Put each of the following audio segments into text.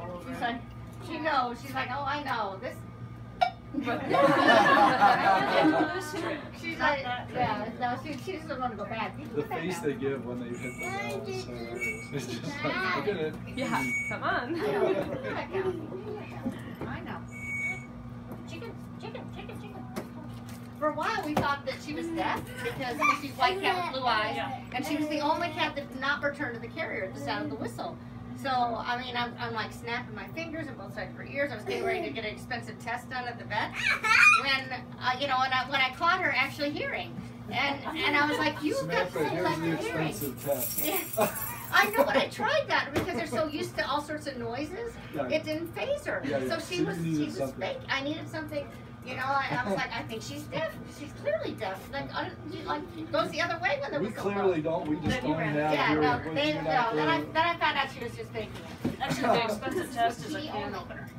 all over. She's like, she knows. She's like, oh, I know this. She's like, yeah, no, she doesn't want to go back. The face they give when they hit the wall is hilarious. It's just like, look at it. Yeah, come on. I know. Chicken. For a while, we thought that she was deaf because she's white cat with blue eyes, and she was the only cat that did not return to the carrier at the sound of the whistle. So, I mean, I'm like snapping my fingers on both sides of her ears. I was getting ready to get an expensive test done at the vet when, you know, when I caught her actually hearing. And I was like, you've got Samantha, so here's much the hearing. expensive test. Yeah. I know, but I tried that because they're so used to all sorts of noises. Yeah. It didn't phase her. Yeah, yeah. So she was something. fake. I needed something. You know, I was like, I think she's deaf. She's clearly deaf. Like goes the other way when there was. We clearly don't. We just don't have. Yeah, no. Then I found out she was just faking it. Actually, the expensive test is a can opener.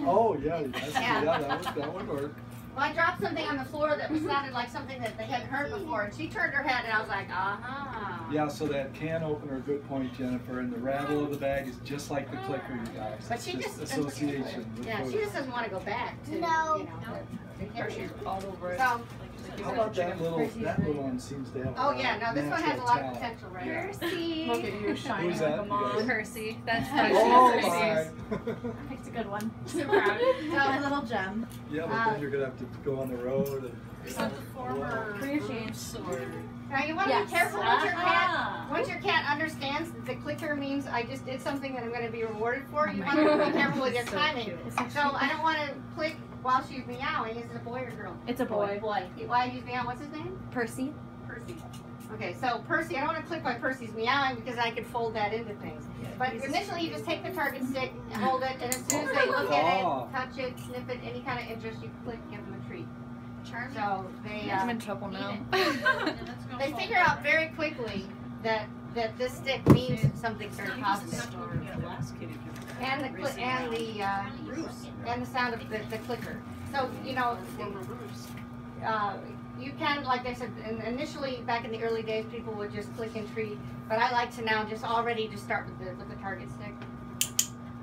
Oh yeah, that would work. Well, I dropped something on the floor that sounded like something that they hadn't heard before, and she turned her head, and I was like, aha. Yeah, so that can opener, good point, Jennifer, and the rattle of the bag is just like the clicker, you guys. But she just association. Yeah, she just doesn't want to go back to, No. you know, the carrier. All over it. So, How about that little one seems to have oh yeah, no, this one has a lot of talent. potential right here. Percy. Look at you shining Who's that, like a you mom. guys? Percy. That's Oh Percy. my! It's a good one. Super proud. A little gem. Yeah, but then you're gonna have to go on the road and. Is that the former Career change. sword? Now you want to be careful once your cat understands that the clicker means I just did something that I'm going to be rewarded for. You want to be careful with your timing. So I don't want to click while she's meowing. Is it a boy or girl? It's a boy. Boy. Why he's meowing? What's his name? Percy. Percy. Okay, so Percy, I don't want to click while Percy's meowing because I could fold that into things. But initially you just take the target stick, hold it, and as soon as they look at it, touch it, sniff it, any kind of interest, you click, give them a treat. So they, I'm in trouble now. they figure out very quickly that this stick means something very positive. And the sound of the clicker. So, you know, you can, like I said, initially back in the early days, people would just click and treat, but I like to now just already just start with the target stick.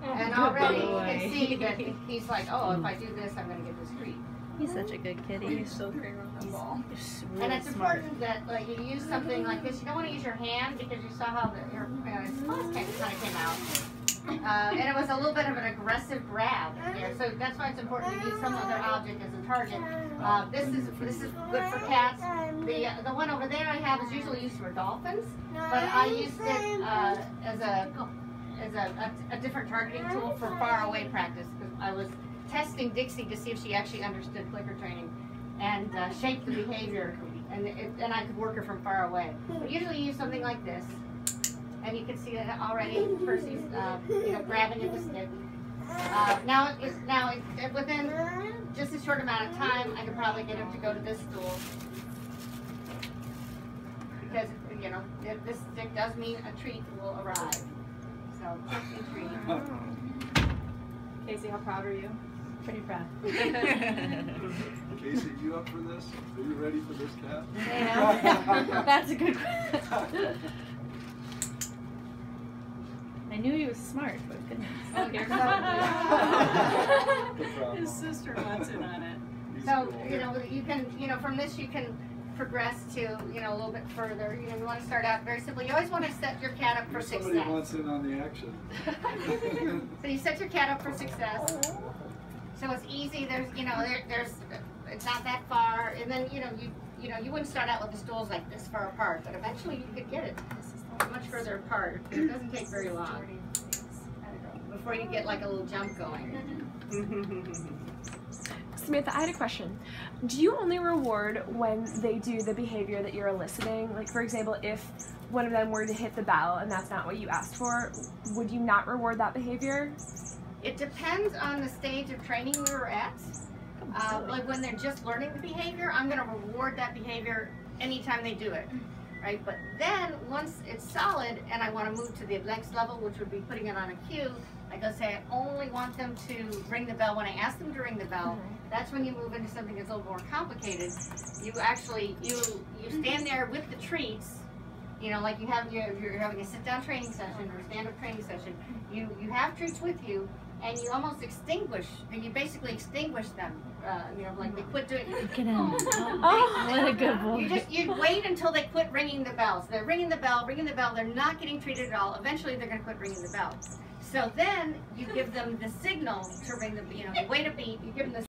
And already you can see that he's like, oh, if I do this, I'm going to get this treat. He's such a good kitty. He's so great on the ball. And it's important that you use something like this. You don't want to use your hand because you saw how your claws kind of came out. And it was a little bit of an aggressive grab there. So that's why it's important to use some other object as a target. This is good for cats. The one over there I have is usually used for dolphins, but I used it as a different targeting tool for far away practice because I was testing Dixie to see if she actually understood clicker training and shaped the behavior, and I could work her from far away. But usually you use something like this, and you can see that already Percy's grabbing at the stick. Now within just a short amount of time, I could probably get him to go to this stool because this stick does mean a treat will arrive. So click and treat. Casey, how proud are you? Pretty proud. Casey, you up for this? Are you ready for this cat? Yeah. That's a good question. I knew he was smart, but goodness. Oh, here comes. His sister wants in on it. So you can from this you can progress to a little bit further. You want to start out very simply. You always want to set your cat up for success. Somebody wants in on the action. So you set your cat up for success. So it's easy. There's it's not that far, and then you wouldn't start out with the stools like this far apart, but eventually you could get it much further apart. It doesn't take very long before you get like a little jump going. Samantha, I had a question. Do you only reward when they do the behavior that you're eliciting? Like, for example, if one of them were to hit the bell and that's not what you asked for, would you not reward that behavior? It depends on the stage of training we were at. Like when they're just learning the behavior, I'm going to reward that behavior anytime they do it, right? But then once it's solid and I want to move to the next level, which would be putting it on a cue, I go say I only want them to ring the bell when I ask them to ring the bell. That's when you move into something that's a little more complicated. You actually you stand there with the treats You know, like you're having a sit-down training session or a stand-up training session. You have troops with you, and you almost extinguish, and you basically extinguish them. You know, like they quit doing. Look at him. Oh, what a good boy. You wait until they quit ringing the bells. They're ringing the bell. They're not getting treated at all. Eventually, they're going to quit ringing the bell. So then you give them the signal to ring the. You know, you wait a beat. You give them the